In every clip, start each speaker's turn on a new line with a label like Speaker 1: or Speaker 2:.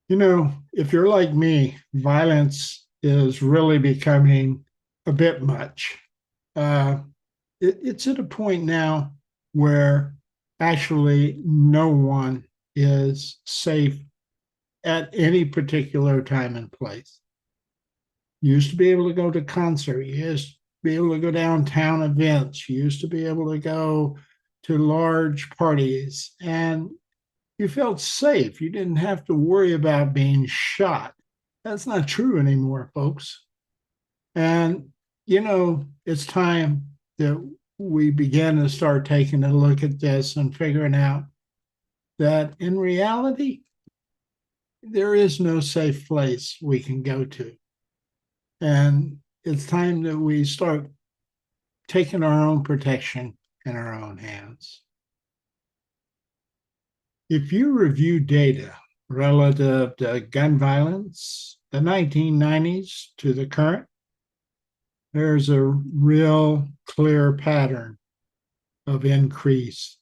Speaker 1: If you're like me, violence is really becoming a bit much. Uh, it's at a point now where actually no one is safe at any particular time and place. You used to be able to go to concert. You used to be able to go downtown events. You used to be able to go to large parties and you felt safe. You didn't have to worry about being shot. That's not true anymore, folks. And, it's time that we begin to start taking a look at this and figuring out that in reality, there is no safe place we can go to. And it's time that we start taking our own protection in our own hands. If you review data relative to gun violence, the 1990s to the current, there's a real clear pattern of increased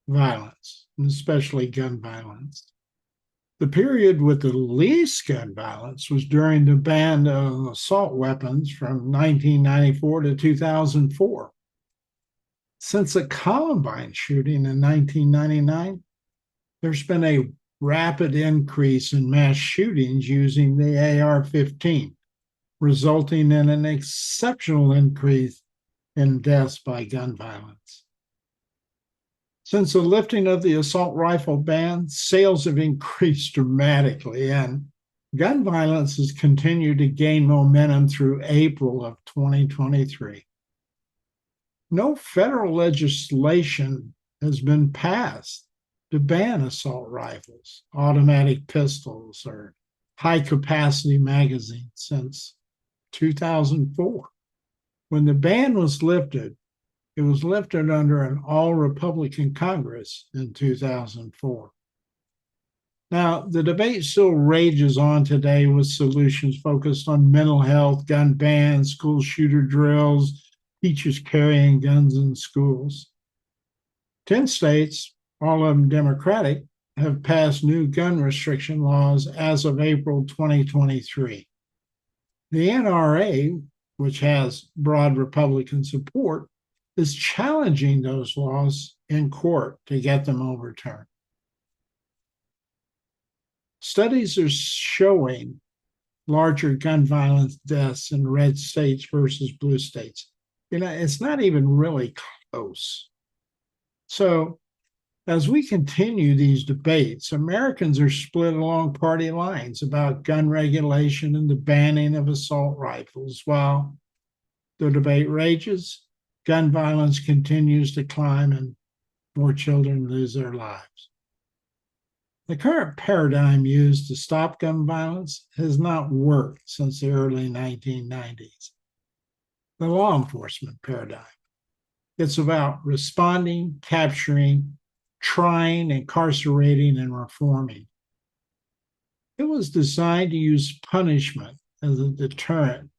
Speaker 1: violence, especially gun violence. The period with the least gun violence was during the ban of assault weapons from 1994 to 2004. Since the Columbine shooting in 1999, there's been a rapid increase in mass shootings using the AR 15, resulting in an exceptional increase in deaths by gun violence. Since the lifting of the assault rifle ban, sales have increased dramatically, and gun violence has continued to gain momentum through April of 2023. No federal legislation has been passed to ban assault rifles, automatic pistols, or high capacity magazines since 2004. When the ban was lifted, it was lifted under an all Republican Congress in 2004. Now, the debate still rages on today with solutions focused on mental health, gun bans, school shooter drills, teachers carrying guns in schools. 10 states, all of them Democratic, have passed new gun restriction laws as of April 2023. The NRA, which has broad Republican support, is challenging those laws in court to get them overturned. Studies are showing larger gun violence deaths in red states versus blue states. It's not even really close. So, as we continue these debates, Americans are split along party lines about gun regulation and the banning of assault rifles. While the debate rages, gun violence continues to climb and more children lose their lives. The current paradigm used to stop gun violence has not worked since the early 1990s. The law enforcement paradigm. It's about responding, capturing, trying, incarcerating, and reforming. It was designed to use punishment as a deterrent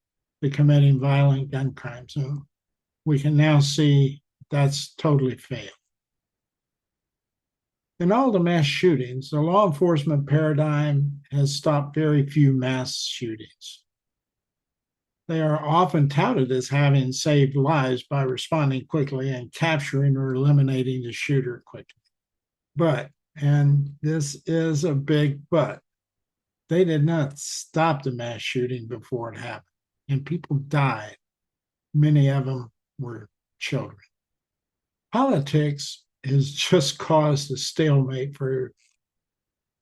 Speaker 1: to committing violent gun crimes. So we can now see that's totally failed. In all the mass shootings, the law enforcement paradigm has stopped very few mass shootings. They are often touted as having saved lives by responding quickly and capturing or eliminating the shooter quickly. But, and this is a big but, they did not stop the mass shooting before it happened, and people died. Many of them were children. Politics has just caused a stalemate for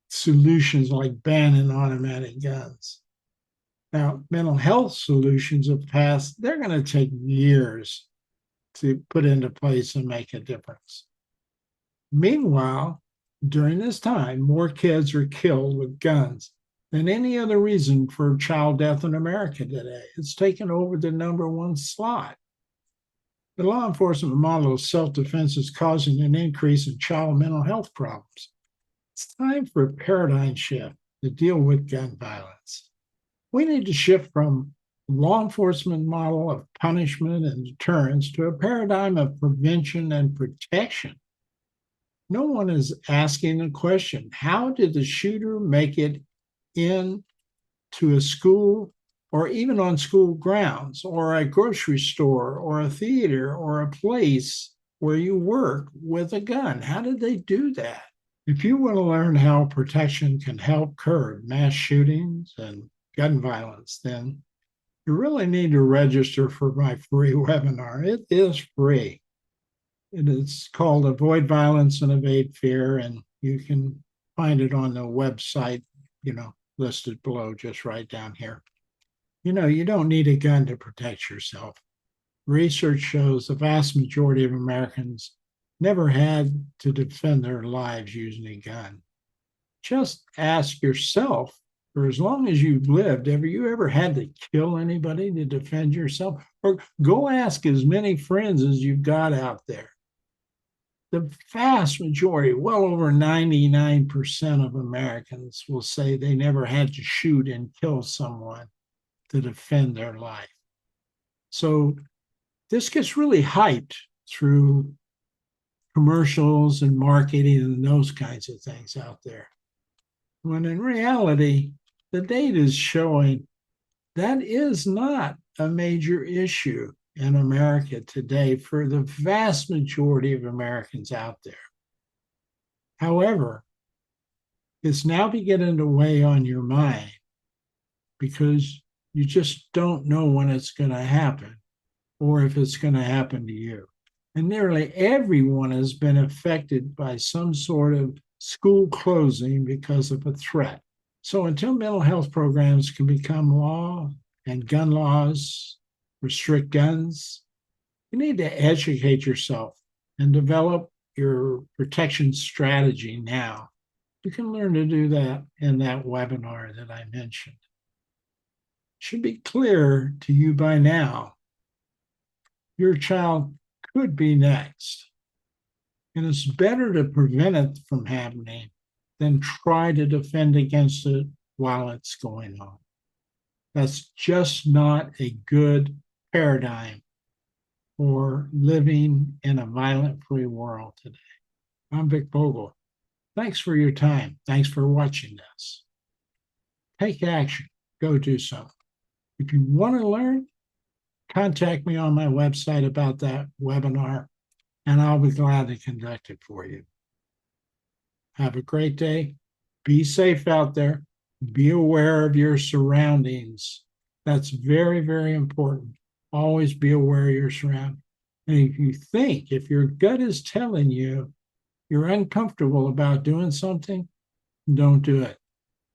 Speaker 1: solutions like banning automatic guns. Now, mental health solutions have passed, they're going to take years to put into place and make a difference. Meanwhile, during this time, more kids are killed with guns than any other reason for child death in America today. It's taken over the number one slot. The law enforcement model of self-defense is causing an increase in child mental health problems. It's time for a paradigm shift to deal with gun violence. We need to shift from law enforcement model of punishment and deterrence to a paradigm of prevention and protection. No one is asking the question, how did the shooter make it in to a school or even on school grounds or a grocery store or a theater or a place where you work with a gun? How did they do that? If you want to learn how protection can help curb mass shootings and gun violence, then you really need to register for my free webinar. It is free. It is called Avoid Violence and Evade Fear, and you can find it on the website, listed below, just right down here. You don't need a gun to protect yourself. Research shows the vast majority of Americans never had to defend their lives using a gun. Just ask yourself, for as long as you've lived, have you ever had to kill anybody to defend yourself? Or go ask as many friends as you've got out there. The vast majority, well over 99% of Americans will say they never had to shoot and kill someone to defend their life. So this gets really hyped through commercials and marketing and those kinds of things out there. When in reality, the data is showing that is not a major issue in America today for the vast majority of Americans out there. However, it's now beginning to weigh on your mind because you just don't know when it's going to happen or if it's going to happen to you. And nearly everyone has been affected by some sort of school closing because of a threat. So until mental health programs can become law and gun laws restrict guns, you need to educate yourself and develop your protection strategy now. You can learn to do that in that webinar that I mentioned. It should be clear to you by now, your child could be next. And it's better to prevent it from happening than try to defend against it while it's going on. That's just not a good paradigm for living in a violent-free world today. I'm Vic Bogle. Thanks for your time. Thanks for watching this. Take action. Go do something. If you want to learn, contact me on my website about that webinar, and I'll be glad to conduct it for you. Have a great day. Be safe out there. Be aware of your surroundings. That's very, very important. Always be aware of your surroundings. And if your gut is telling you you're uncomfortable about doing something, don't do it.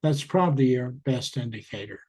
Speaker 1: That's probably your best indicator.